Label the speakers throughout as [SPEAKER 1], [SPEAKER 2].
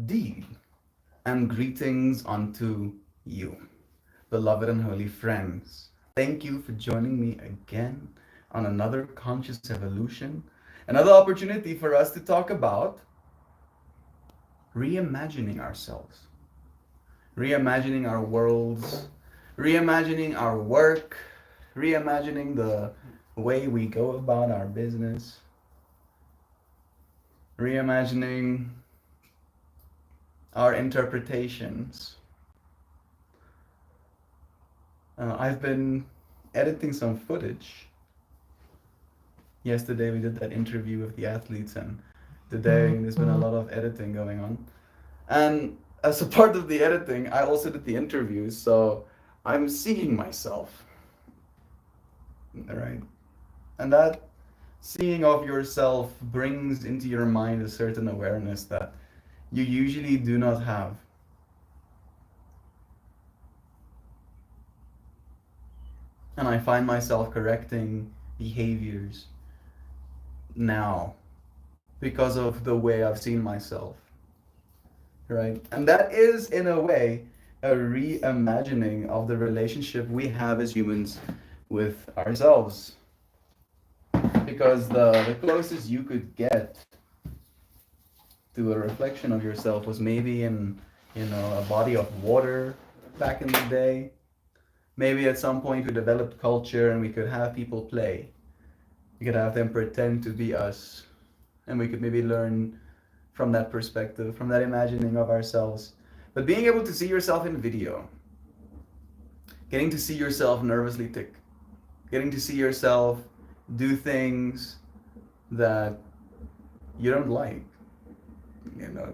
[SPEAKER 1] deed, and greetings unto you, beloved and holy friends. Thank you for joining me again on another conscious evolution, another opportunity for us to talk about reimagining ourselves, reimagining our worlds, reimagining our work, reimagining the way we go about our business, reimagining our interpretations. I've been editing some footage. Yesterday we did that interview with the athletes, and today there's been a lot of editing going on. And as a part of the editing, I also did the interviews, so I'm seeing myself. Right? And that seeing of yourself brings into your mind a certain awareness that you usually do not have. And I find myself correcting behaviors now because of the way I've seen myself. Right? And that is, in a way, a reimagining of the relationship we have as humans with ourselves. Because the closest you could get to a reflection of yourself was maybe in, a body of water back in the day. Maybe at some point we developed culture and we could have people play. We could have them pretend to be us. And we could maybe learn from that perspective, from that imagining of ourselves. But being able to see yourself in video, getting to see yourself nervously tick, getting to see yourself do things that you don't like,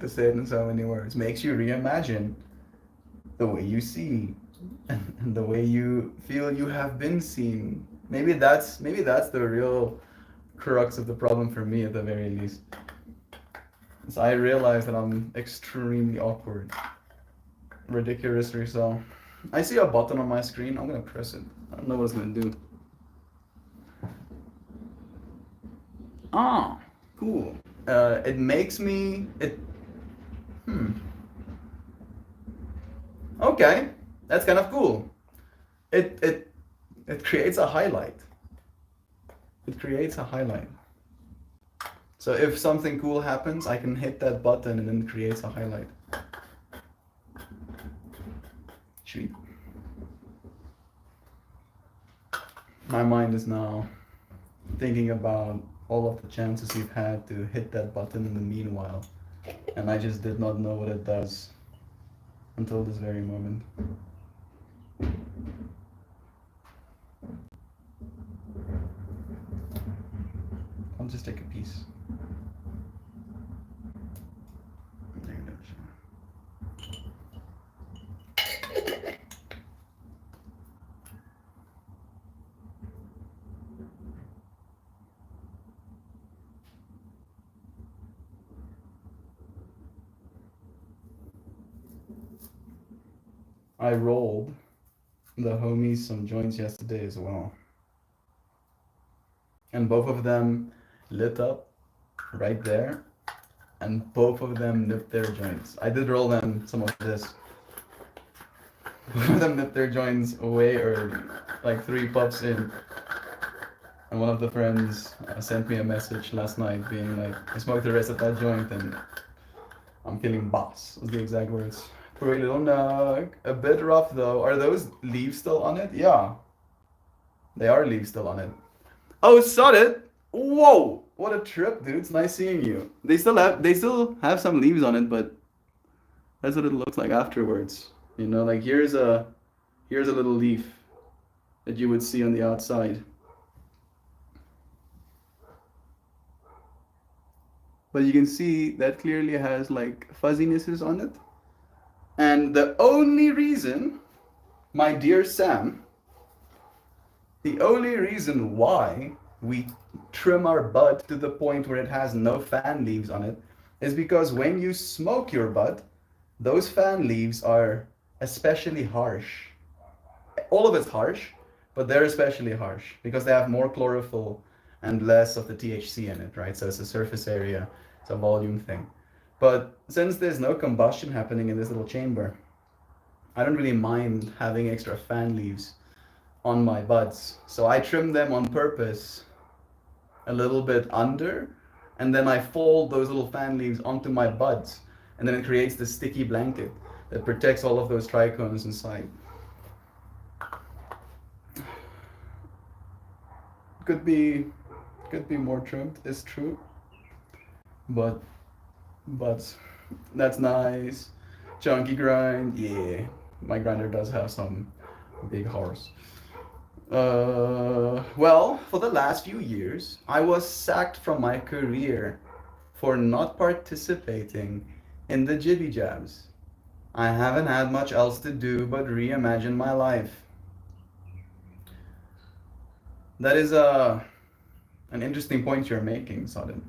[SPEAKER 1] to say it in so many words, makes you reimagine the way you see and the way you feel you have been seen. Maybe that's the real crux of the problem for me, at the very least. So I realize that I'm extremely awkward, ridiculously so. I see a button on my screen. I'm gonna press it. I don't know what it's gonna do. Ah, cool. It makes me Okay, that's kind of cool. It creates a highlight. It creates a highlight. So if something cool happens, I can hit that button and then it creates a highlight. Sweet. My mind is now thinking about all of the chances we've had to hit that button in the meanwhile. And I just did not know what it does until this very moment. I'll just take a piece. There it goes. I rolled the homies some joints yesterday as well. And both of them lit up right there. And both of them nipped their joints. I did roll them some of this. Both of them nipped their joints way early, like 3 puffs in. And one of the friends sent me a message last night being like, I smoked the rest of that joint and I'm feeling boss, was the exact words. Poor little nug. A bit rough though. Are those leaves still on it? Yeah. They are leaves still on it. Oh, solid! Whoa! What a trip, dude. It's nice seeing you. They still have some leaves on it, but that's what it looks like afterwards. Like here's a little leaf that you would see on the outside. But you can see that clearly has like fuzzinesses on it. And the only reason, my dear Sam, the only reason why we trim our bud to the point where it has no fan leaves on it is because when you smoke your bud, those fan leaves are especially harsh. All of it's harsh, but they're especially harsh because they have more chlorophyll and less of the THC in it, right? So it's a surface area, it's a volume thing. But since there's no combustion happening in this little chamber, I don't really mind having extra fan leaves on my buds. So I trim them on purpose a little bit under, and then I fold those little fan leaves onto my buds, and then it creates this sticky blanket that protects all of those trichomes inside. Could be could be more trimmed, it's true. But but that's nice. Chunky grind, yeah. My grinder does have some big horse. Well, for the last few years, I was sacked from my career for not participating in the jibby jabs. I haven't had much else to do but reimagine my life. That is an interesting point you're making, Sudden.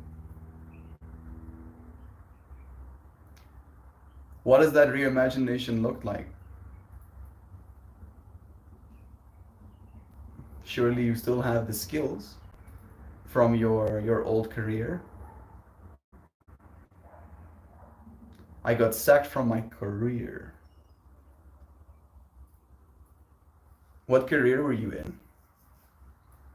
[SPEAKER 1] What does that reimagination look like? Surely you still have the skills from your old career. I got sacked from my career. What career were you in?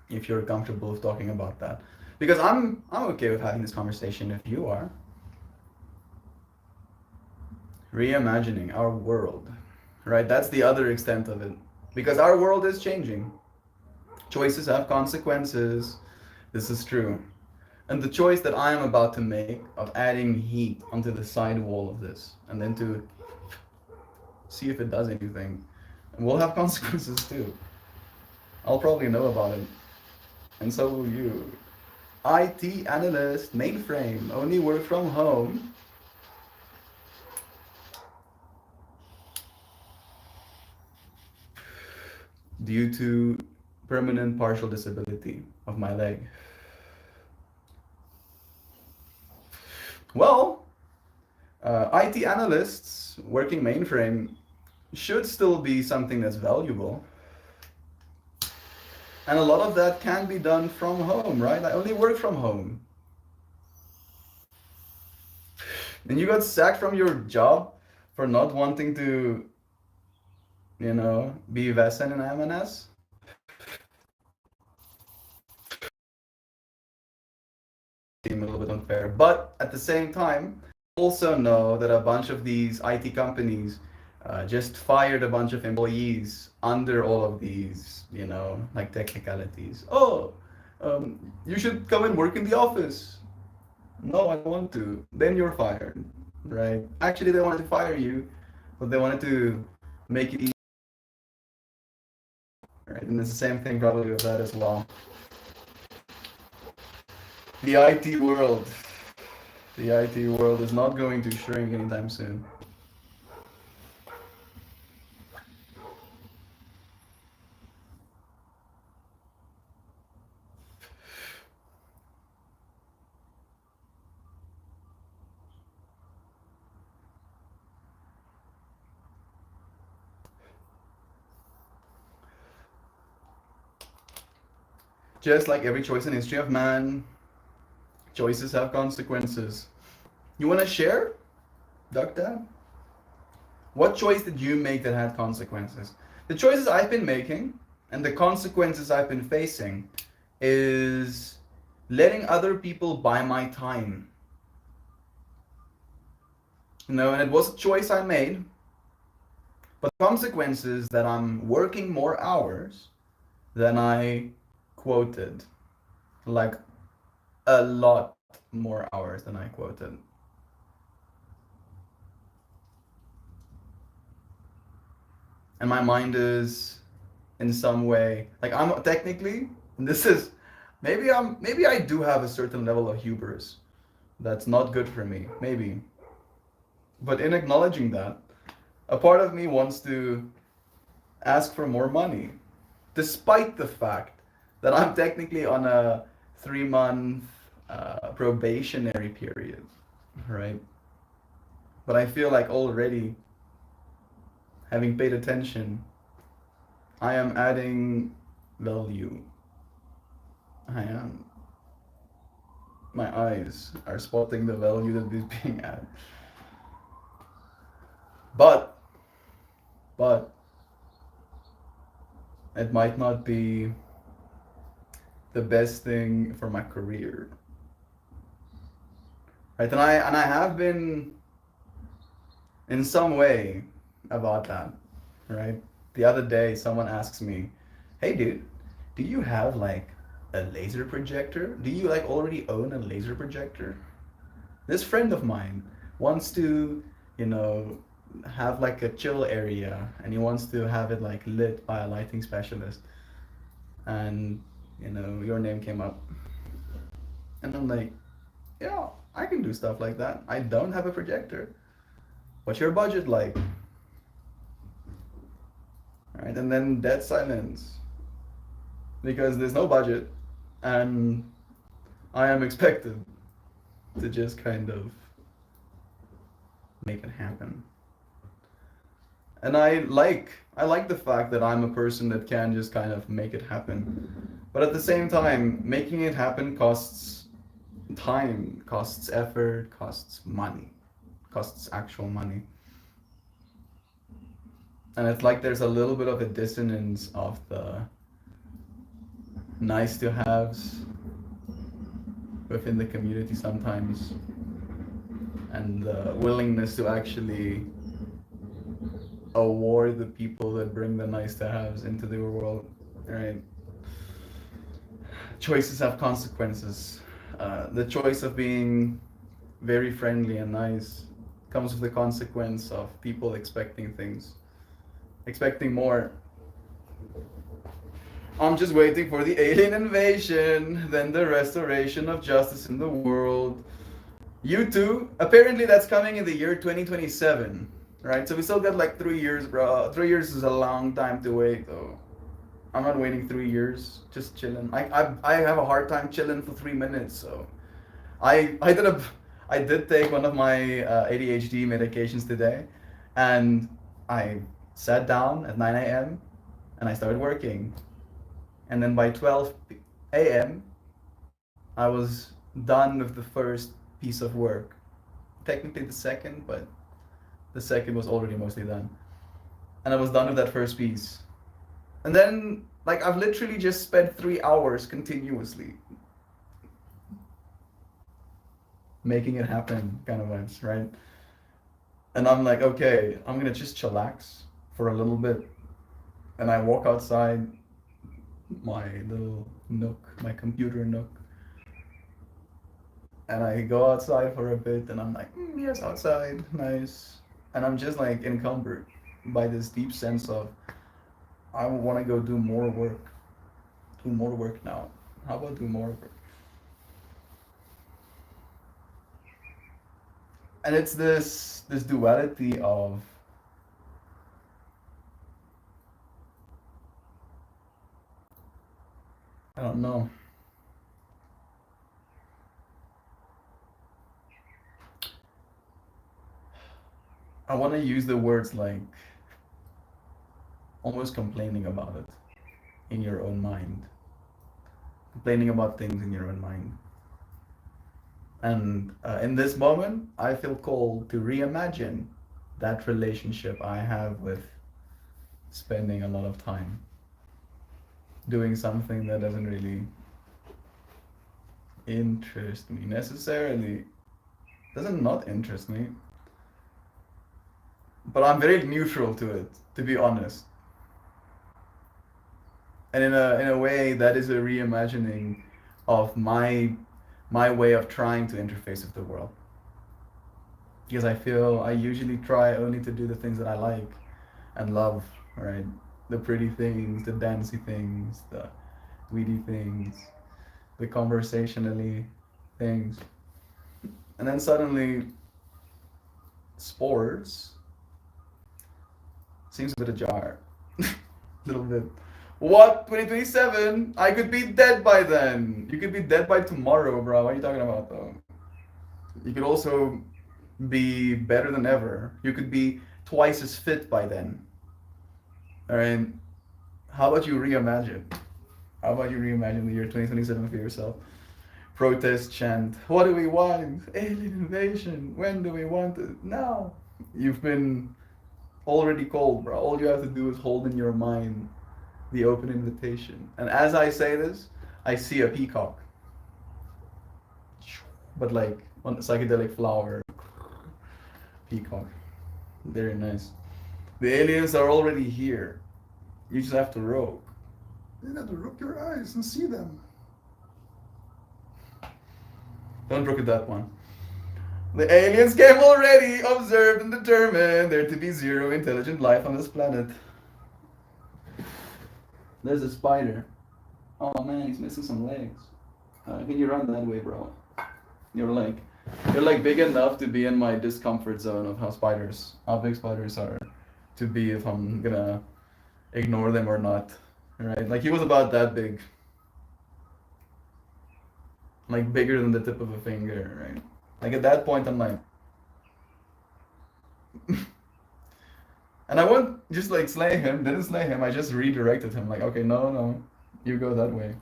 [SPEAKER 1] If you're comfortable with talking about that. Because I'm okay with having this conversation if you are. Reimagining our world. Right? That's the other extent of it. Because our world is changing. Choices have consequences. This is true. And the choice that I am about to make of adding heat onto the sidewall of this and then to see if it does anything will have consequences too. I'll probably know about it. And so will you. IT analyst, mainframe, only work from home. Due to permanent partial disability of my leg. Well, IT analysts working mainframe should still be something that's valuable. And a lot of that can be done from home, right? I only work from home. And you got sacked from your job for not wanting to, be Vessen in M&S? Seem a little bit unfair. But at the same time, also know that a bunch of these IT companies just fired a bunch of employees under all of these, like technicalities. Oh, you should come and work in the office. No, I don't want to. Then you're fired, right? Actually, they wanted to fire you, but they wanted to make it easy, right? And it's the same thing probably with that as well. The IT world, the IT world is not going to shrink anytime soon. Just like every choice in history of man, choices have consequences. You want to share, Doctor? What choice did you make that had consequences? The choices I've been making and the consequences I've been facing is letting other people buy my time. And it was a choice I made, but the consequences that I'm working more hours than I quoted. Like a lot more hours than I quoted. And my mind is in some way like I'm technically, and this is maybe I do have a certain level of hubris that's not good for me, maybe. But in acknowledging that, a part of me wants to ask for more money, despite the fact that I'm technically on a 3 month probationary period, right? But I feel like already, having paid attention, I am adding value. I am. my eyes are spotting the value that is being added. But, but, it might not be the best thing for my career. Right? And I have been in some way about that. Right? The other day someone asks me, "Hey dude, do you have like a laser projector? Do you like already own a laser projector?" This friend of mine wants to, you know, have like a chill area, and he wants to have it like lit by a lighting specialist. And your name came up, and I'm like, yeah, I can do stuff like that. I don't have a projector. What's your budget like? Right? And then dead silence, because there's no budget, and I am expected to just kind of make it happen. And I like the fact that I'm a person that can just kind of make it happen. But at the same time, making it happen costs time, costs effort, costs money, costs actual money. And it's like there's a little bit of a dissonance of the nice to haves within the community sometimes, and the willingness to actually award the people that bring the nice to haves into the world. Right? Choices have consequences. The choice of being very friendly and nice comes with the consequence of people expecting things, expecting more. I'm just waiting for the alien invasion, then the restoration of justice in the world. You too. Apparently, that's coming in the year 2027, right? So we still got like 3 years, bro. 3 years is a long time to wait, though. I'm not waiting 3 years, just chilling. I have a hard time chilling for 3 minutes. So I did take one of my ADHD medications today, and I sat down at 9 a.m. and I started working, and then by 12 a.m. I was done with the first piece of work. Technically the second, but the second was already mostly done, and I was done with that first piece. And then, like, I've literally just spent 3 hours continuously making it happen, kind of vibes, right? And I'm like, okay, I'm gonna just chillax for a little bit. And I walk outside my little nook, my computer nook. And I go outside for a bit, and I'm like, yes, outside, nice. And I'm just like encumbered by this deep sense of, I want to go do more work. Do more work now. How about do more work? And it's this duality of, I don't know. I want to use the words like almost complaining about it in your own mind. Complaining about things in your own mind. And in this moment, I feel called to reimagine that relationship I have with spending a lot of time doing something that doesn't really interest me necessarily. Doesn't not interest me, but I'm very neutral to it, to be honest. And in a way, that is a reimagining of my way of trying to interface with the world. Because I feel I usually try only to do the things that I like and love, right? The pretty things, the dancey things, the weedy things, the conversationally things. And then suddenly, sports seems a bit ajar. A little bit. What? 2027? I could be dead by then. You could be dead by tomorrow, bro. What are you talking about, though? You could also be better than ever. You could be twice as fit by then. Alright? How about you reimagine? How about you reimagine the year 2027 for yourself? protest chant. What do we want? Alien invasion. When do we want it? Now. You've been already called, bro. All you have to do is hold in your mind the open invitation. And as I say this, I see a peacock. But like on a psychedelic flower. Peacock. Very nice. The aliens are already here. You just have to rogue. You have to rook your eyes and see them. Don't look at that one. The aliens came already, observed and determined there to be zero intelligent life on this planet. There's a spider. Oh man, he's missing some legs. Can you run that way, bro? You're like big enough to be in my discomfort zone of how big spiders are, to be if I'm gonna ignore them or not. Right? Like he was about that big. Like bigger than the tip of a finger, right? Like at that point I'm like and I won't just like slay him, didn't slay him, I just redirected him like, okay, no, you go that way.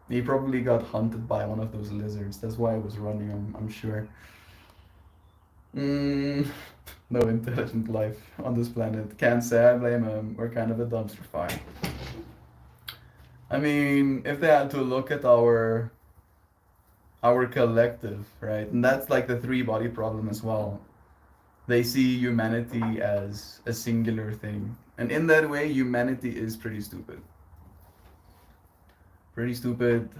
[SPEAKER 1] He probably got hunted by one of those lizards. That's why I was running, I'm sure. No intelligent life on this planet. Can't say I blame him. We're kind of a dumpster fire. I mean, if they had to look at our collective, right? And that's like the three body problem as well. They see humanity as a singular thing. And in that way, humanity is pretty stupid. Pretty stupid,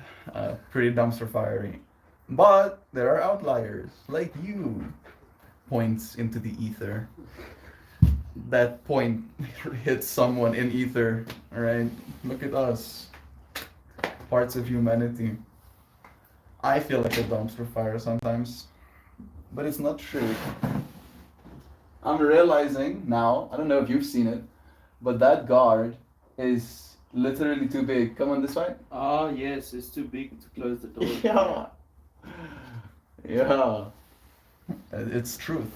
[SPEAKER 1] pretty dumpster fiery. But there are outliers, like you. Points into the ether. That point hits someone in ether, alright? Look at us. Parts of humanity. I feel like a dumpster fire sometimes, but it's not true. I'm realizing now, I don't know if you've seen it, but that guard is literally too big. Come on this way.
[SPEAKER 2] Ah, yes, it's too big to close the door.
[SPEAKER 1] Yeah. Yeah. It's truth.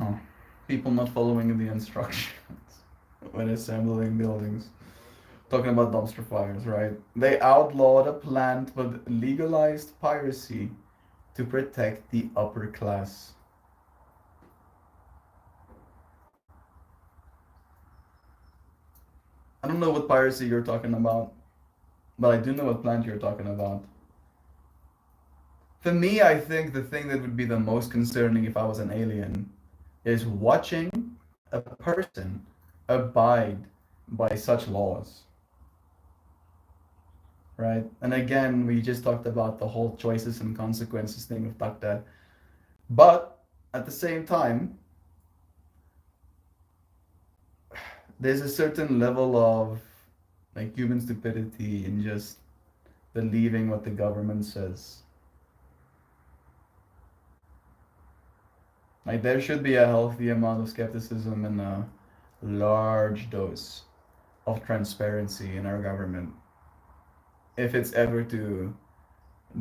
[SPEAKER 1] Oh. People not following the instructions when assembling buildings. Talking about dumpster fires, right? They outlawed a plant but legalized piracy to protect the upper class. I don't know what piracy you're talking about, but I do know what plant you're talking about. For me, I think the thing that would be the most concerning if I was an alien is watching a person abide by such laws. Right? And again, we just talked about the whole choices and consequences thing with Takta. But at the same time, there's a certain level of like human stupidity in just believing what the government says. Like there should be a healthy amount of skepticism and a large dose of transparency in our government. If it's ever to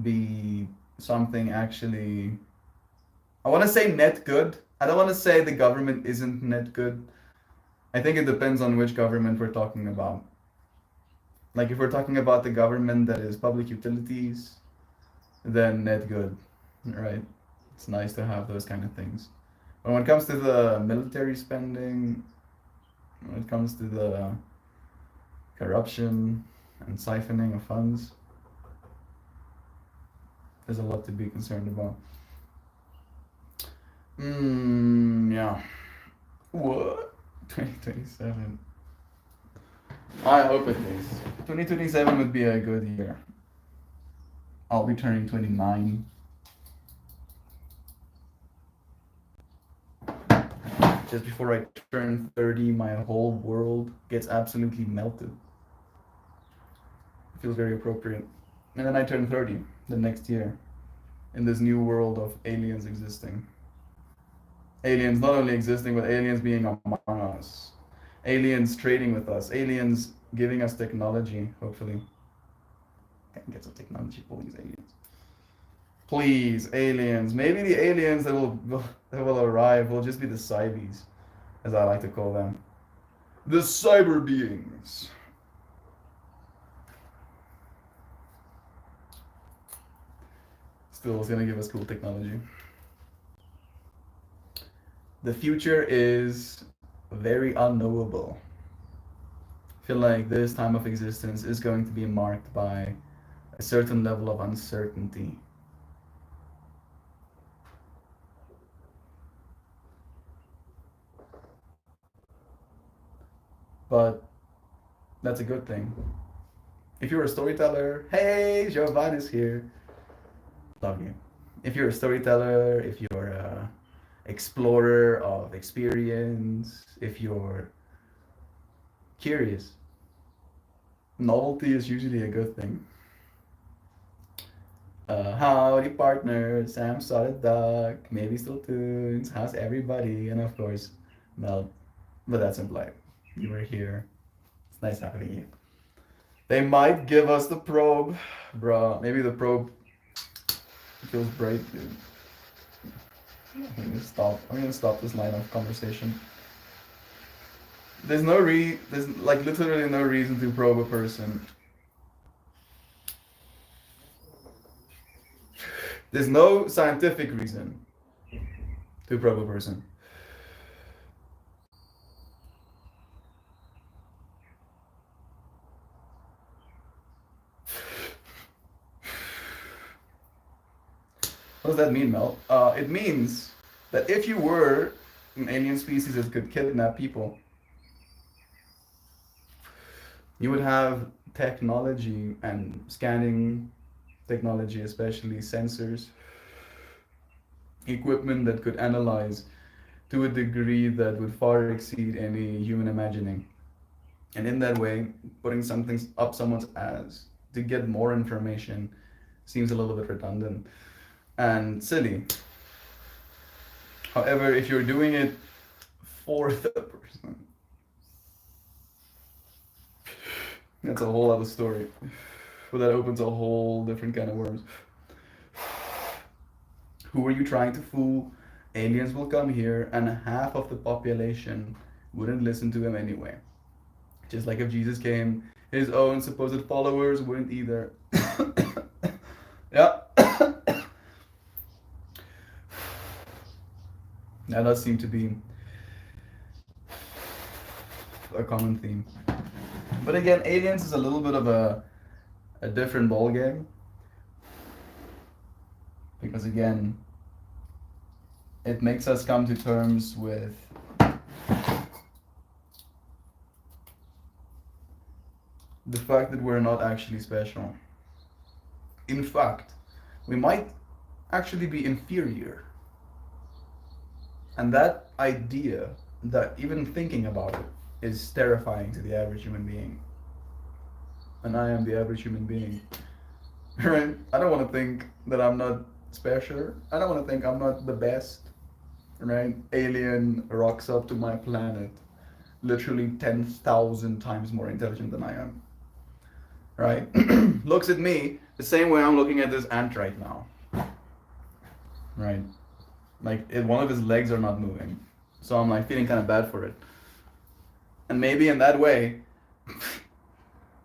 [SPEAKER 1] be something actually, I want to say net good. I don't want to say the government isn't net good. I think it depends on which government we're talking about. Like if we're talking about the government that is public utilities, then net good, right? It's nice to have those kind of things. But when it comes to the military spending, when it comes to the corruption and siphoning of funds, there's a lot to be concerned about. Yeah. What? 2027. I hope it is. 2027 would be a good year. I'll be turning 29. Just before I turn 30, my whole world gets absolutely melted. It feels very appropriate. And then I turn 30 the next year in this new world of aliens existing. Aliens not only existing, but aliens being among us. Aliens trading with us. Aliens giving us technology, hopefully. Can get some technology for these aliens. Please, aliens. Maybe the aliens that will arrive will just be the cybies, as I like to call them. The cyber beings. Still, it's gonna give us cool technology. The future is very unknowable. I feel like this time of existence is going to be marked by a certain level of uncertainty. But that's a good thing. If you're a storyteller, hey, Jovan is here. Love you. If you're a storyteller, if you're a explorer of experience, if you're curious, novelty is usually a good thing. Howdy partner, Sam Solid Duck, maybe still tunes, how's everybody? And of course, Mel. But that's implied. You were here. It's nice having you. They might give us the probe, bruh. Maybe the probe feels bright, dude. I'm gonna stop this line of conversation. There's like literally no reason to probe a person. There's no scientific reason to probe a person. What does that mean, Mel? It means that if you were an alien species that could kidnap people, you would have technology and scanning technology, especially sensors, equipment that could analyze to a degree that would far exceed any human imagining. And in that way, putting something up someone's ass to get more information seems a little bit redundant and silly. However, if you're doing it for the person, that's a whole other story. But that opens a whole different kind of worms. Who are you trying to fool? Aliens will come here, and half of the population wouldn't listen to him anyway. Just like if Jesus came, his own supposed followers wouldn't either. Yeah. That does seem to be a common theme. But again, aliens is a little bit of a different ball game. Because again, it makes us come to terms with the fact that we're not actually special. In fact, we might actually be inferior. And that idea, that even thinking about it, is terrifying to the average human being. And I am the average human being. Right? I don't want to think that I'm not special. I don't want to think I'm not the best. Right? Alien rocks up to my planet, literally 10,000 times more intelligent than I am. Right? Looks at me the same way I'm looking at this ant right now. Right? Like, one of his legs are not moving. So I'm like feeling kind of bad for it. And maybe in that way,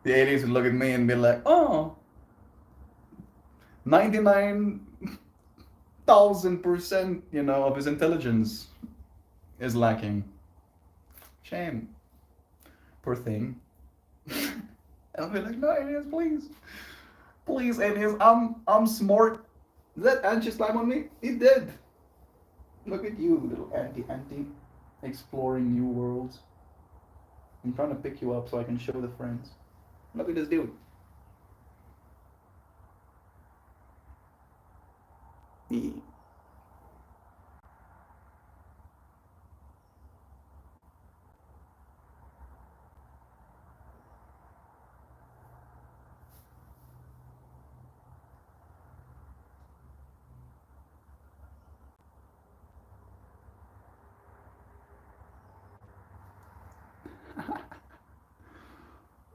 [SPEAKER 1] the aliens would look at me and be like, oh, 99,000%, of his intelligence is lacking. Shame. Poor thing. And I'll be like, no, aliens, please. Please, aliens, I'm smart. Is that ant just climb on me? He did. Look at you, little anti, exploring new worlds. I'm trying to pick you up so I can show the friends. Look at this dude. Yeah.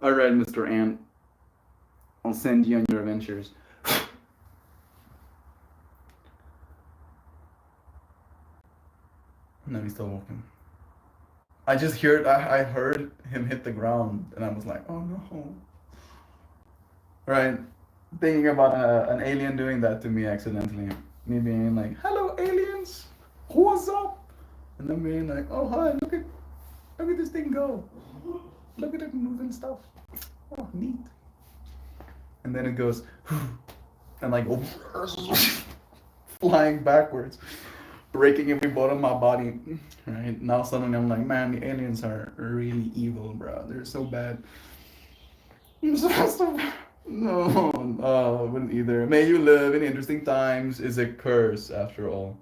[SPEAKER 1] Alright, Mr. Ant. I'll send you on your adventures. And then he's still walking. I heard him hit the ground, and I was like, oh no. Right? Thinking about an alien doing that to me accidentally. Me being like, hello aliens, what's up? And then being like, oh hi, look at this thing go. Look at it moving stuff. Oh, neat. And then it goes, and like, flying backwards, breaking every bone in my body. Right now, suddenly I'm like, man, the aliens are really evil, bro. They're so bad. So bad. No, I wouldn't either. May you live in interesting times is a curse, after all.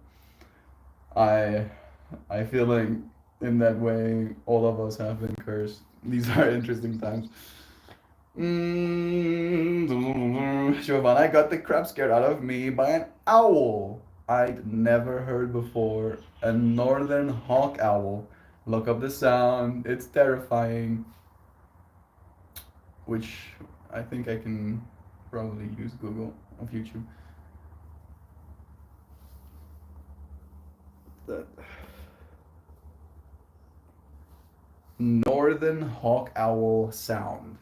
[SPEAKER 1] I, I feel like in that way, all of us have been cursed. These are interesting times. Giovanna, I got the crap scared out of me by an owl I'd never heard before. A northern hawk owl. Look up the sound. It's terrifying. Which I think I can probably use Google of YouTube. That northern hawk owl sound.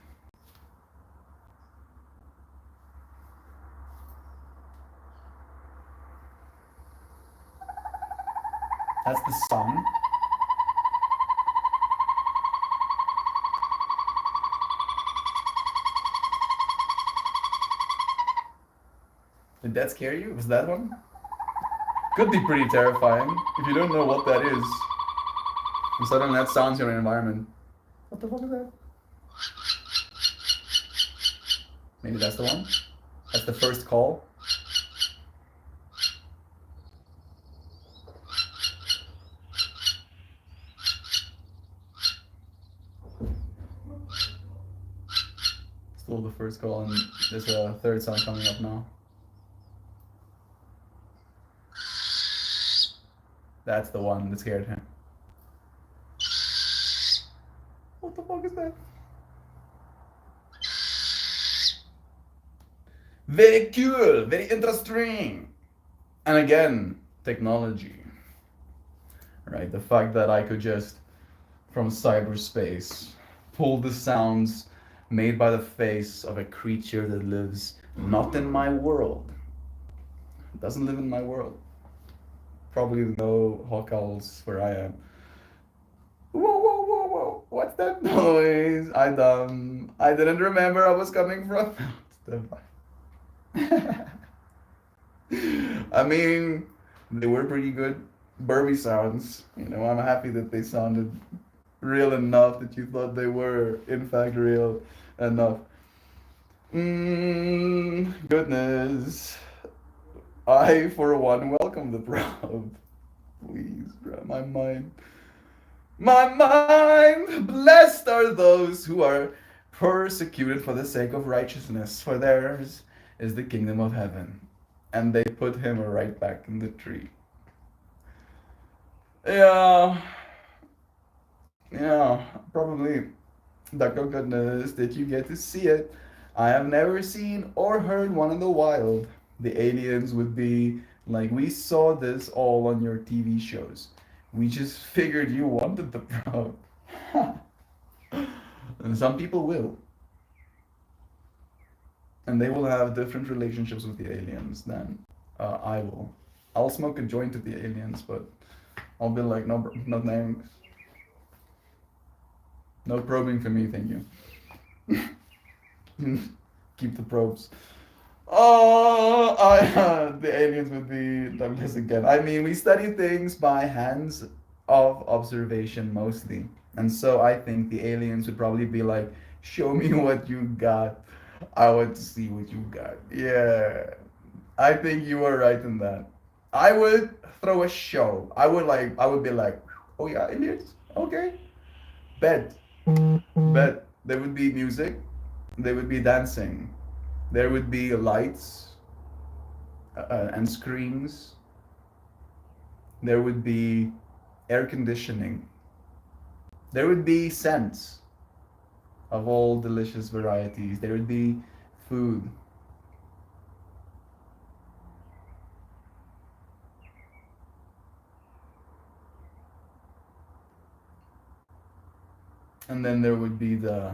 [SPEAKER 1] That's the sun. Did that scare you? Was that one? Could be pretty terrifying if you don't know what that is. And suddenly that sounds your environment. What the fuck is that? Maybe that's the one? That's the first call? Still the first call, and there's a third sound coming up now. That's the one that scared him. What the fuck is that? Very cool, very interesting. And again, technology. Right? The fact that I could just, from cyberspace, pull the sounds made by the face of a creature that lives not in my world. Doesn't live in my world. Probably no hawk owls where I am. Whoa, whoa, whoa, whoa. What's that noise? I didn't remember I was coming from. I mean, they were pretty good Burmy sounds. You know, I'm happy that they sounded real enough that you thought they were, in fact, real enough. Goodness. I, for one, welcome the proud. Please, bro, my mind. My mind! Blessed are those who are persecuted for the sake of righteousness, for theirs is the kingdom of heaven. And they put him right back in the tree. Yeah. Yeah, probably. Dr. Goodness, did you get to see it? I have never seen or heard one in the wild. The aliens would be like, we saw this all on your TV shows. We just figured you wanted the proud. And some people will. And they will have different relationships with the aliens than I will. I'll smoke a joint with the aliens, but I'll be like, no, no thanks. No probing for me, thank you. Keep the probes. Oh, the aliens would be Douglas again. I mean, we study things by hands of observation mostly. And so I think the aliens would probably be like, show me what you got. I want to see what you got. Yeah. I think you were right in that. I would throw a show. I would be like, oh yeah, aliens? Okay. Bet. Bet. There would be music. There would be dancing. There would be lights and screens. There would be air conditioning. There would be scents of all delicious varieties. There would be food. And then there would be the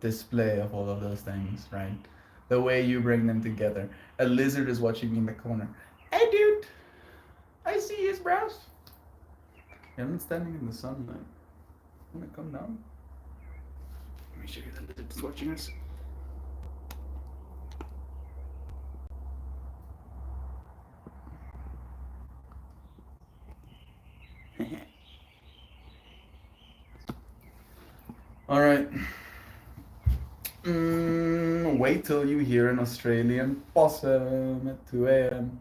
[SPEAKER 1] display of all of those things, right? The way you bring them together. A lizard is watching me in the corner. Hey, dude, I see his brows. Yeah, I'm standing in the sunlight. Wanna come down? Let me show you the lizard is watching us. All right. Wait till you hear an Australian possum at 2 a.m.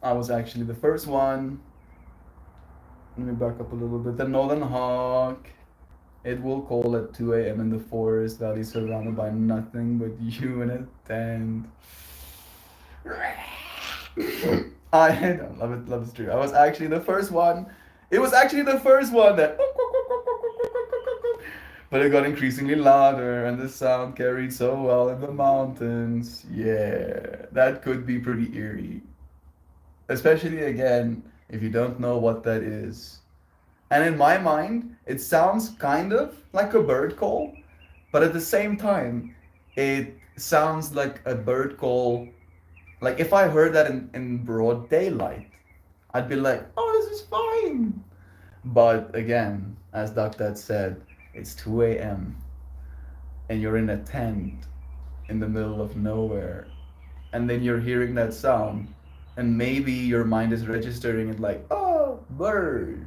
[SPEAKER 1] I was actually the first one. Let me back up a little bit. The northern hawk. It will call at 2 a.m. in the forest valley surrounded by nothing but you and a tent. I don't love it, love it's true. I was actually the first one. It was actually the first one that. But it got increasingly louder, and the sound carried so well in the mountains. Yeah, that could be pretty eerie. Especially again, if you don't know what that is. And in my mind, it sounds kind of like a bird call, but at the same time, it sounds like a bird call. Like if I heard that in broad daylight, I'd be like, oh, this is fine. But again, as Doc Dad said, it's 2 a.m. and you're in a tent in the middle of nowhere, and then you're hearing that sound, and maybe your mind is registering it like, oh, bird.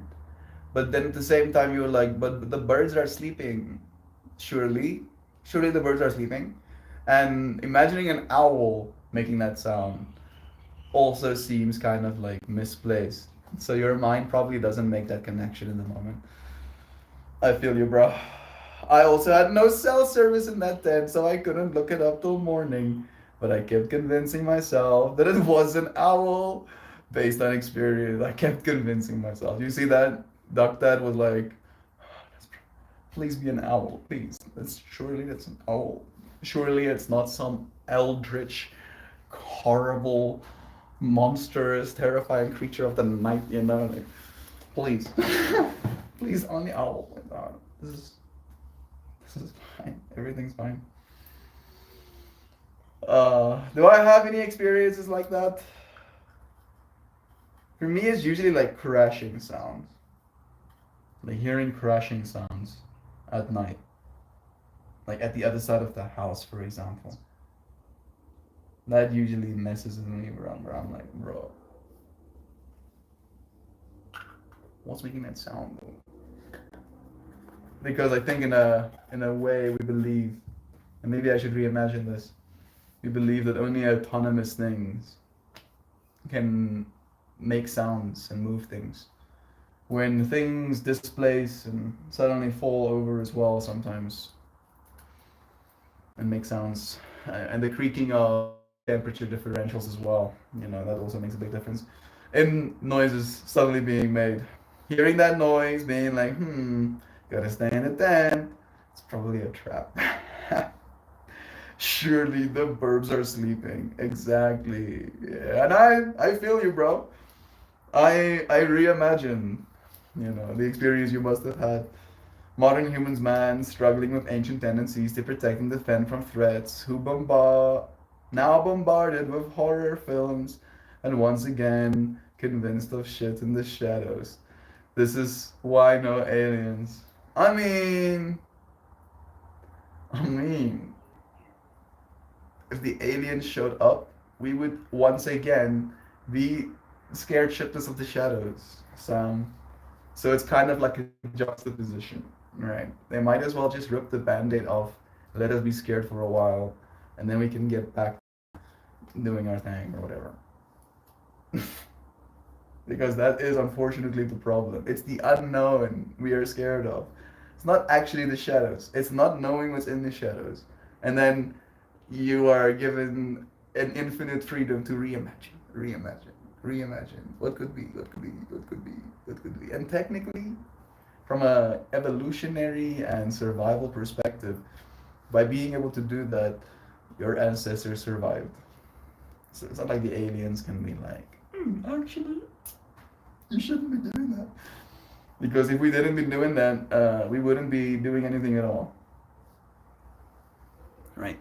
[SPEAKER 1] But then at the same time, you're like, but the birds are sleeping. Surely, surely the birds are sleeping. And imagining an owl making that sound also seems kind of like misplaced. So your mind probably doesn't make that connection in the moment. I feel you, bro. I also had no cell service in that tent, so I couldn't look it up till morning. But I kept convincing myself that it was an owl based on experience. I kept convincing myself. You see that? Duck Dad was like, please be an owl, please. Surely that's an owl. Surely it's not some eldritch, horrible, monstrous, terrifying creature of the night, you know? Like, please. Please, only owl. This is fine. Everything's fine. Do I have any experiences like that? For me, it's usually like crashing sounds. Like hearing crashing sounds at night. Like at the other side of the house, for example. That usually messes with me around where I'm like, bro, what's making that sound though? Because I think in a way we believe, and maybe I should reimagine this, we believe that only autonomous things can make sounds and move things. When things displace and suddenly fall over as well sometimes and make sounds, and the creaking of temperature differentials as well, you know, that also makes a big difference in noises suddenly being made. Hearing that noise, being like, gotta stay in a tent, it's probably a trap. Surely the burbs are sleeping. Exactly. Yeah. And I feel you, bro. I reimagine, you know, the experience you must have had. Modern humans, man, struggling with ancient tendencies to protect and defend from threats, who now bombarded with horror films, and once again convinced of shit in the shadows. This is why no aliens. I mean, if the aliens showed up, we would once again be scared shitless of the shadows. So it's kind of like a juxtaposition, right? They might as well just rip the band-aid off, let us be scared for a while, and then we can get back doing our thing or whatever. Because that is unfortunately the problem. It's the unknown we are scared of. It's not actually the shadows. It's not knowing what's in the shadows. And then you are given an infinite freedom to reimagine. What could be, what could be, what could be, what could be. And technically, from a evolutionary and survival perspective, by being able to do that, your ancestors survived. So it's not like the aliens can be like, actually, you shouldn't be doing that. Because if we didn't be doing that, we wouldn't be doing anything at all. Right.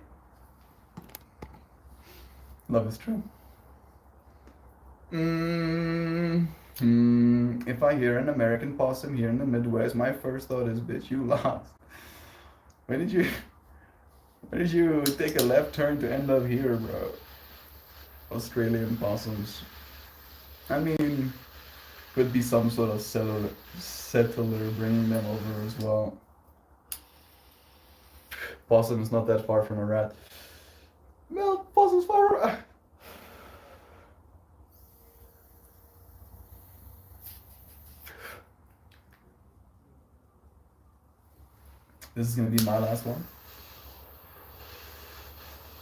[SPEAKER 1] Love is true. If I hear an American possum here in the Midwest, my first thought is, bitch, you lost. Where did you where did you take a left turn to end up here, bro? Australian possums. I mean, could be some sort of settler bringing them over as well. Possum is not that far from a rat. No, possum's far. This is gonna be my last one.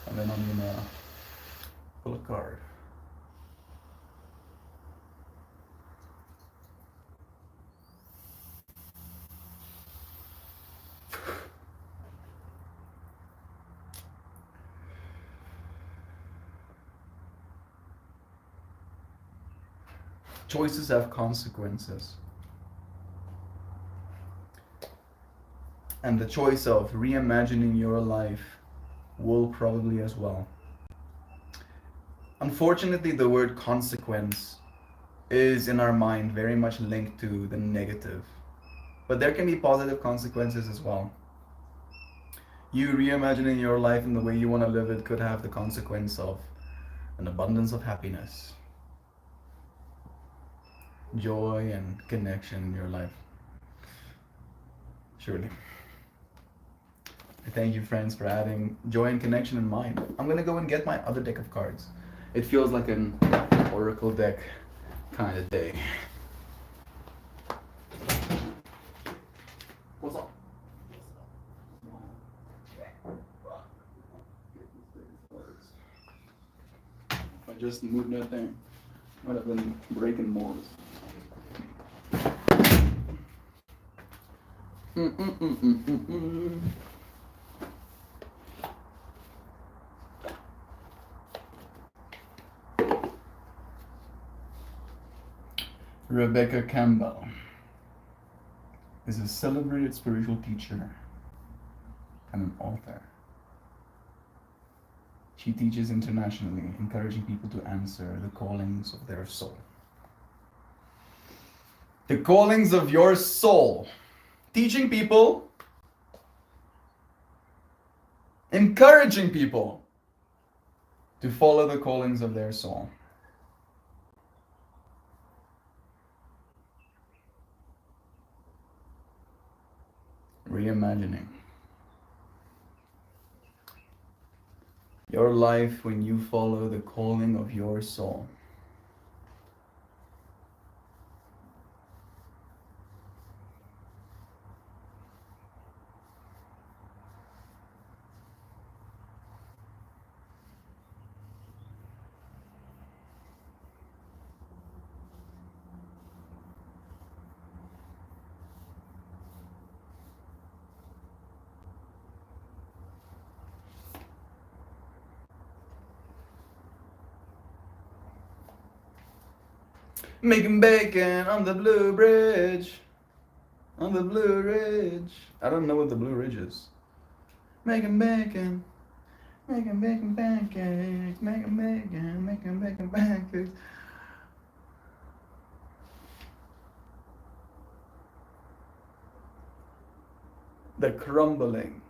[SPEAKER 1] And then I'm gonna pull a card. Choices have consequences. And the choice of reimagining your life will probably as well. Unfortunately, the word consequence is in our mind very much linked to the negative. But there can be positive consequences as well. You reimagining your life in the way you want to live it could have the consequence of an abundance of happiness, joy, and connection in your life. Surely. Thank you, friends, for adding joy and connection in mine. I'm gonna go and get my other deck of cards. It feels like an oracle deck kind of day. What's up? If I just moved that thing, I would have been breaking more. Rebecca Campbell is a celebrated spiritual teacher and an author. She teaches internationally, encouraging people to answer the callings of their soul. The callings of your soul. Teaching people, encouraging people to follow the callings of their soul. Reimagining your life when you follow the calling of your soul. Making bacon on the Blue Ridge. On the Blue Ridge. I don't know what the Blue Ridge is. Making bacon. Making bacon pancakes. Making bacon pancakes. The crumbling.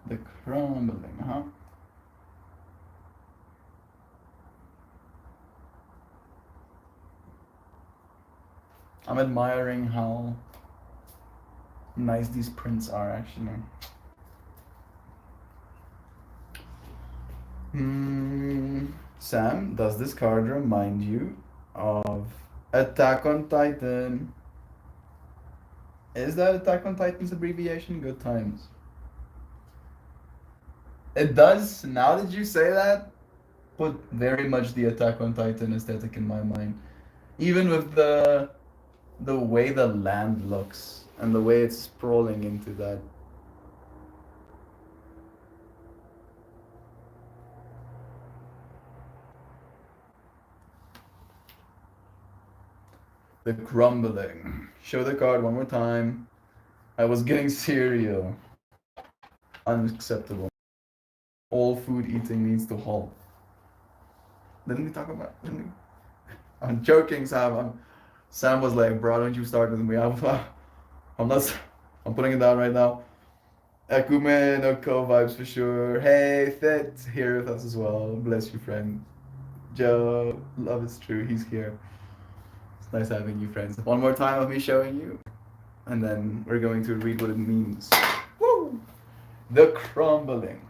[SPEAKER 1] The crumbling, huh? I'm admiring how nice these prints are, actually. Sam, does this card remind you of Attack on Titan? Is that Attack on Titan's abbreviation? Good times. It does? Now that you say that, put very much the Attack on Titan aesthetic in my mind. Even with the way the land looks and the way it's sprawling into that. The crumbling. Show the card one more time. I was getting cereal. Unacceptable. All food eating needs to halt. Didn't we talk about? Didn't we? I'm joking, Sam. Sam was like, "Bro, don't you start with me. I'm not. I'm putting it down right now." Akume no co vibes for sure. Hey, Fit here with us as well. Bless you, friend. Joe, love is true. He's here. It's nice having you, friends. One more time of me showing you, and then we're going to read what it means. Woo! The crumbling.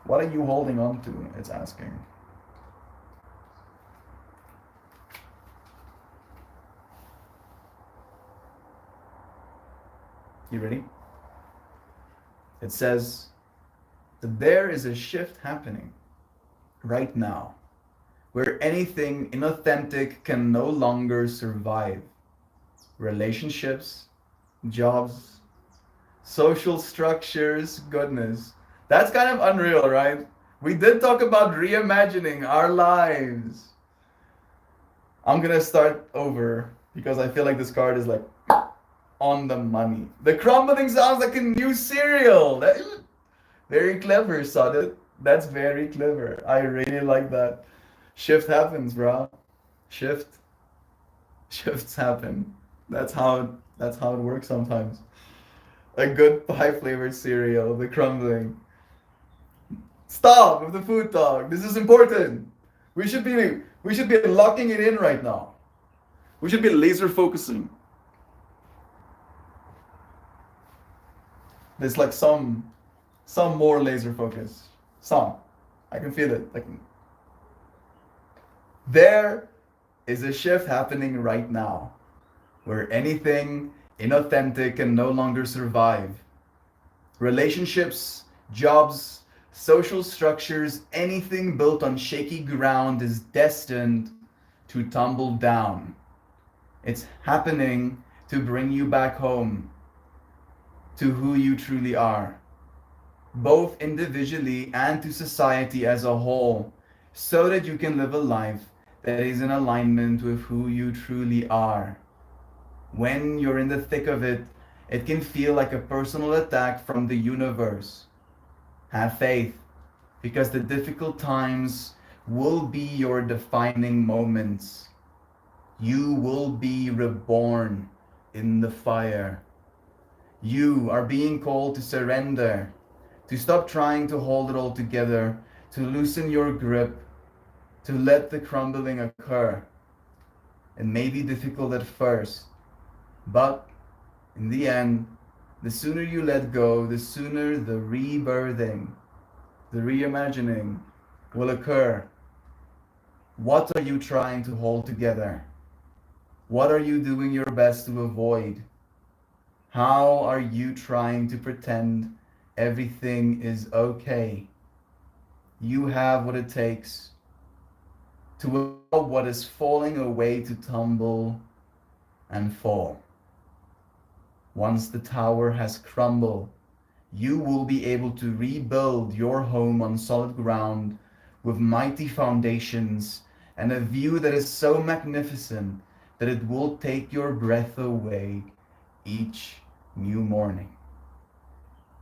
[SPEAKER 1] What are you holding on to? It's asking. You ready? It says that there is a shift happening right now where anything inauthentic can no longer survive. Relationships, jobs, social structures, goodness. That's kind of unreal, right? We did talk about reimagining our lives. I'm gonna start over because I feel like this card is like on the money. The crumbling sounds like a new cereal. Very clever, Suddet. That's very clever. I really like that. Shift happens, bro. Shift. Shifts happen. That's how it works sometimes. A good pie flavored cereal, the crumbling. Stop with the food talk. This is important. We should be locking it in right now. We should be laser focusing. There's like some more laser focus. Some. I can feel it. Like there is a shift happening right now where anything inauthentic can no longer survive. Relationships, jobs, social structures, anything built on shaky ground is destined to tumble down. It's happening to bring you back home to who you truly are, both individually and to society as a whole, so that you can live a life that is in alignment with who you truly are. When you're in the thick of it, it can feel like a personal attack from the universe. Have faith, because the difficult times will be your defining moments. You will be reborn in the fire. You are being called to surrender, to stop trying to hold it all together, to loosen your grip, to let the crumbling occur. It may be difficult at first, but in the end, the sooner you let go, the sooner the rebirthing, the reimagining will occur. What are you trying to hold together? What are you doing your best to avoid? How are you trying to pretend everything is okay? You have what it takes to allow what is falling away to tumble and fall. Once the tower has crumbled, you will be able to rebuild your home on solid ground with mighty foundations and a view that is so magnificent that it will take your breath away each new morning.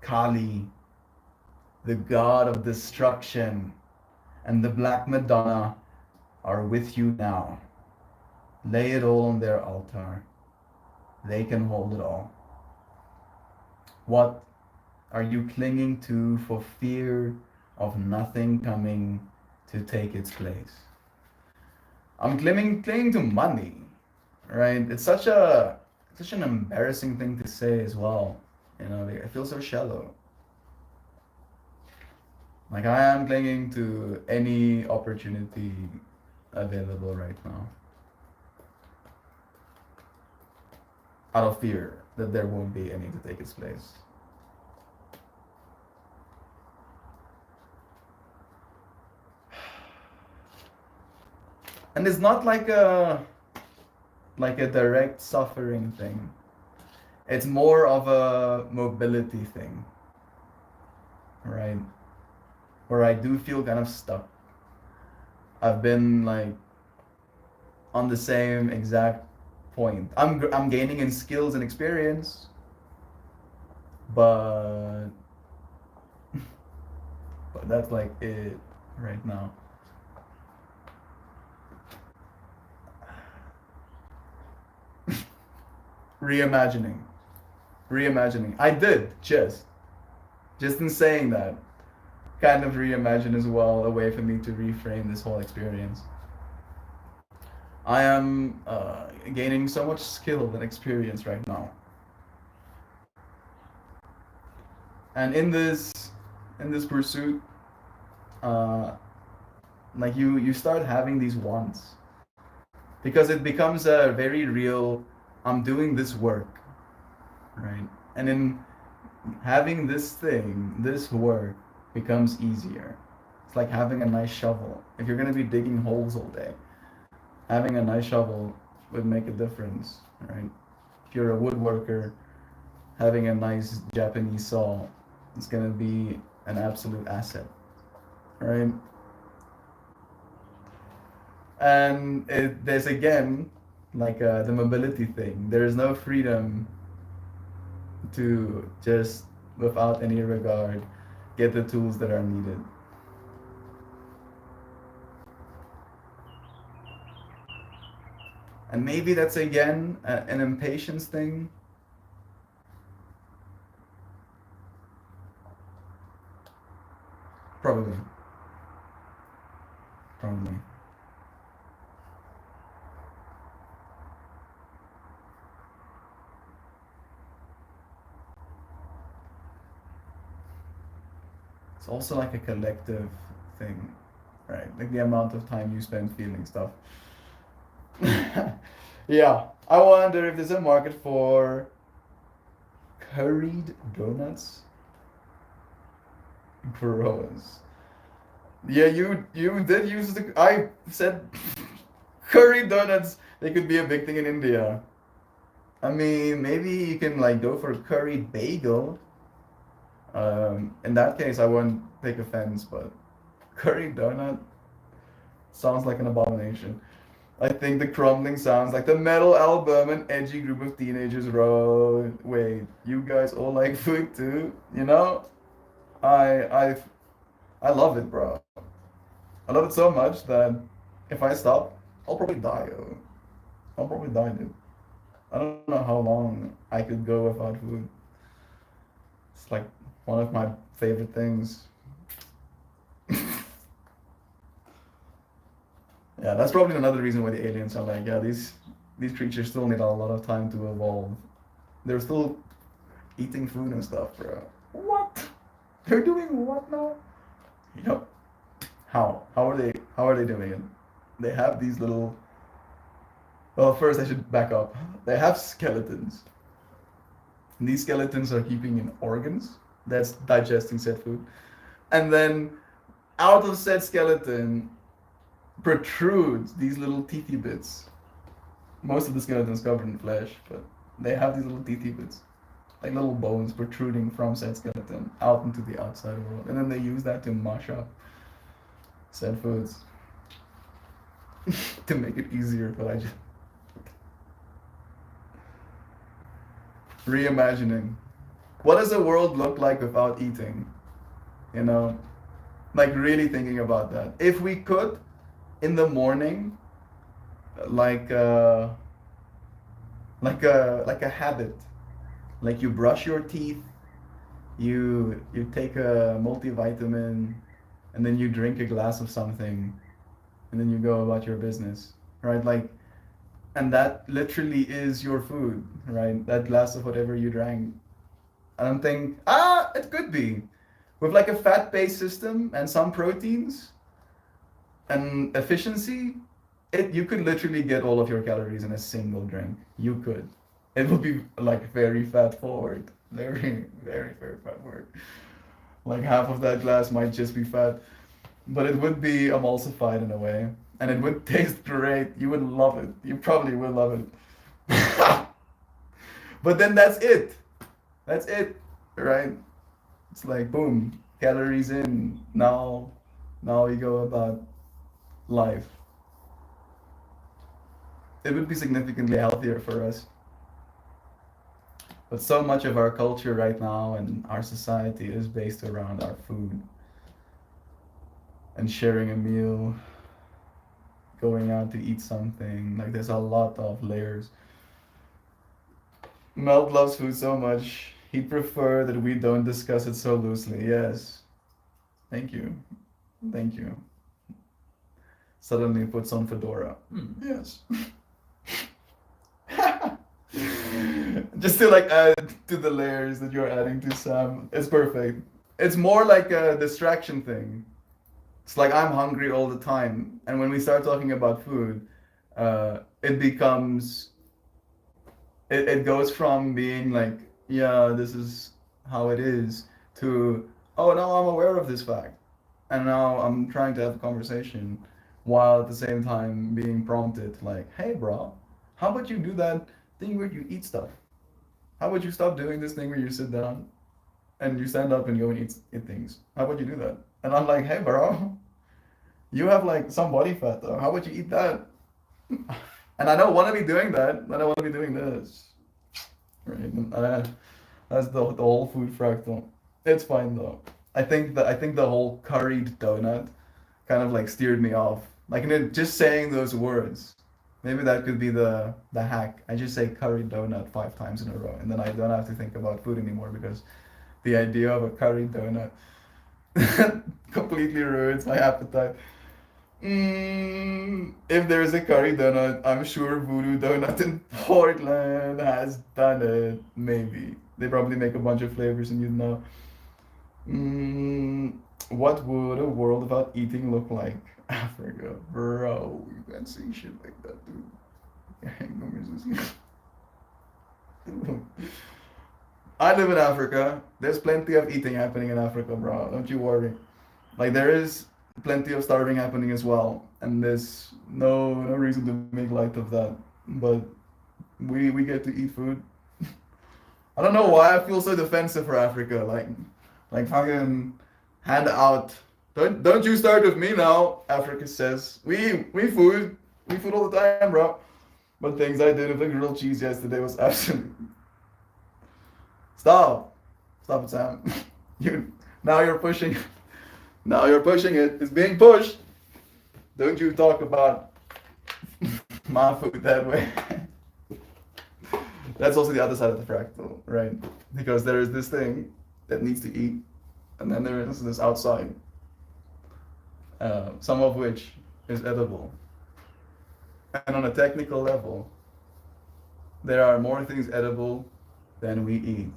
[SPEAKER 1] Kali, the god of destruction, and the Black Madonna are with you now. Lay it all on their altar. They can hold it all. What are you clinging to for fear of nothing coming to take its place? I'm clinging to money, right? It's such an embarrassing thing to say as well. You know, I feel so shallow. Like I am clinging to any opportunity available right now, out of fear that there won't be any to take its place. And it's not like a direct suffering thing. It's more of a mobility thing, right? Where I do feel kind of stuck. I've been like on the same exact point. I'm gaining in skills and experience, but but that's like it right now. Reimagining, reimagining. I did just in saying that, kind of reimagine as well a way for me to reframe this whole experience. I am gaining so much skill and experience right now, and in this pursuit, uh, like you start having these wants because it becomes a very real. I'm doing this work, right? And in having this thing, this work becomes easier. It's like having a nice shovel. If you're gonna be digging holes all day, having a nice shovel would make a difference, right? If you're a woodworker, having a nice Japanese saw is gonna be an absolute asset, right? And there's again like the mobility thing. There's no freedom to just without any regard get the tools that are needed. And maybe that's again an impatience thing. Probably. Probably. It's also like a collective thing, right? Like the amount of time you spend feeling stuff. Yeah, I wonder if there's a market for curried donuts. Gross. Yeah, you did use the. I said curry donuts. They could be a big thing in India. I mean, maybe you can like go for a curried bagel. In that case, I won't take offense, but curry donut sounds like an abomination. I think the crumbling sounds like the metal album an edgy group of teenagers wrote. Wait, you guys all like food too? You know, I I I love it, bro. I love it so much that if I stop, I'll probably die. I'll probably die, dude. I don't know how long I could go without food. It's like one of my favorite things. Yeah, that's probably another reason why the aliens are like, yeah, these creatures still need a lot of time to evolve. They're still eating food and stuff, bro. What? They're doing what now? Yep. How? How are they doing it? They have these little. Well, first I should back up. They have skeletons. And these skeletons are keeping in organs. That's digesting said food. And then out of said skeleton protrudes these little teethy bits. Most of the skeleton's covered in flesh, but they have these little teethy bits, like little bones protruding from said skeleton out into the outside world. And then they use that to mush up said foods to make it easier, but I just reimagining. What does the world look like without eating? You know, like really thinking about that. If we could, in the morning, like like a habit, like you brush your teeth, you take a multivitamin, and then you drink a glass of something, and then you go about your business, right? Like, and that literally is your food, right? That glass of whatever you drank. I don't think it could be with like a fat-based system and some proteins and efficiency. You could literally get all of your calories in a single drink. You could. It would be like very fat forward, very very fat forward. Like half of that glass might just be fat, but it would be emulsified in a way. and it would taste great. You would love it. You probably would love it. But then that's it. That's it, right? It's like boom, calories in. Now we go about life. It would be significantly healthier for us. But so much of our culture right now and our society is based around our food and sharing a meal, going out to eat something. Like there's a lot of layers. Melt loves food so much. He'd prefer that we don't discuss it so loosely. Yes. Thank you. Thank you. Suddenly puts on fedora. Yes. Just to like add to the layers that you're adding to Sam. It's perfect. It's more like a distraction thing. It's like I'm hungry all the time, and when we start talking about food, it becomes it goes from being like, yeah, this is how it is, to, oh, now I'm aware of this fact, and now I'm trying to have a conversation, while at the same time being prompted like, hey, bro, how about you do that thing where you eat stuff? How about you stop doing this thing where you sit down and you stand up and go and eat things? How about you do that? And I'm like, hey, bro, you have like some body fat though. How about you eat that? And I don't want to be doing that. I don't want to be doing this. Right? That's the whole food fractal. It's fine though. I think the whole curried donut kind of like steered me off. Like, just saying those words. Maybe that could be the hack. I just say curry donut 5 times in a row, and then I don't have to think about food anymore, because the idea of a curry donut completely ruins my appetite. If there's a curry donut, I'm sure Voodoo Donut in Portland has done it. Maybe. They probably make a bunch of flavors and you know. What would a world without eating look like? Africa. Bro, you can't say shit like that, dude. I live in Africa. There's plenty of eating happening in Africa, bro. Don't you worry. Like, there is plenty of starving happening as well, and there's no reason to make light of that. But we get to eat food. I don't know why I feel so defensive for Africa. Like fucking hand out. Don't you start with me now. Africa says we food all the time, bro. But things I did with the grilled cheese yesterday was absolutely stop it, Sam. you now you're pushing. Now you're pushing it. It's being pushed. Don't you talk about my food that way. That's also the other side of the fractal, right? Because there is this thing that needs to eat, and then there is this outside, some of which is edible. And on a technical level, there are more things edible than we eat.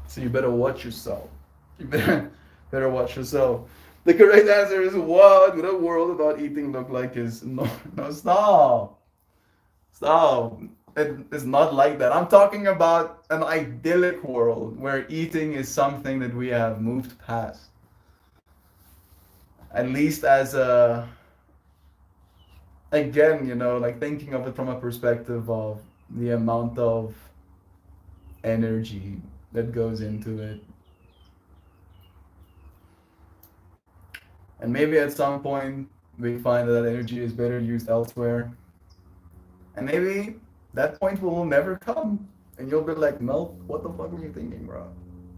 [SPEAKER 1] So you better watch yourself. You better watch yourself. The correct answer is, what would a world without eating look like? Is no, stop. It's not like that. I'm talking about an idyllic world where eating is something that we have moved past. At least as a, again, like thinking of it from a perspective of the amount of energy that goes into it. And maybe at some point we find that energy is better used elsewhere. And maybe that point will never come. And you'll be like, Mel, what the fuck were you thinking, bro?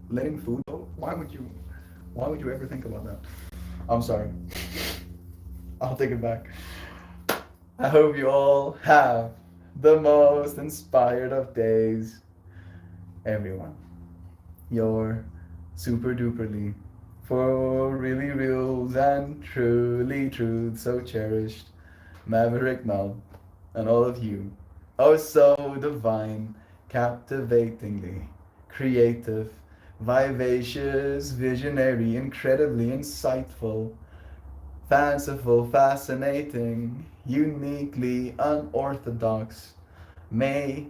[SPEAKER 1] Letting food go? Why would you ever think about that? I'm sorry. I'll take it back. I hope you all have the most inspired of days. Everyone. You're super duperly, for really reals and truly truth so cherished, Maverick Mel, and all of you, oh so divine, captivatingly creative, vivacious, visionary, incredibly insightful, fanciful, fascinating, uniquely unorthodox, way,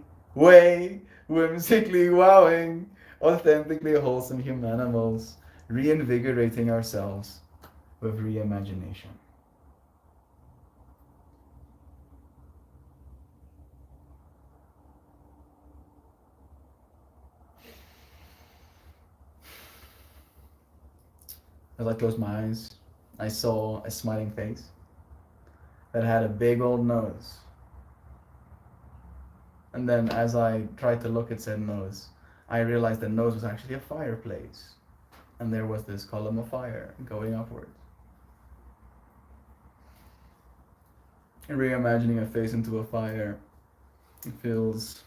[SPEAKER 1] whimsically wowing, authentically wholesome humanimals. reinvigorating ourselves with reimagination. As I closed my eyes, I saw a smiling face that had a big old nose. And then as I tried to look at said nose, I realized the nose was actually a fireplace. And there was this column of fire going upwards. And reimagining a face into a fire feels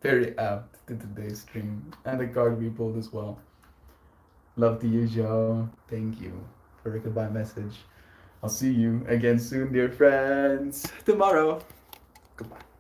[SPEAKER 1] very apt to today's stream. And the card we pulled as well. Love to you, Joe. Thank you for a goodbye message. I'll see you again soon, dear friends. Tomorrow. Goodbye.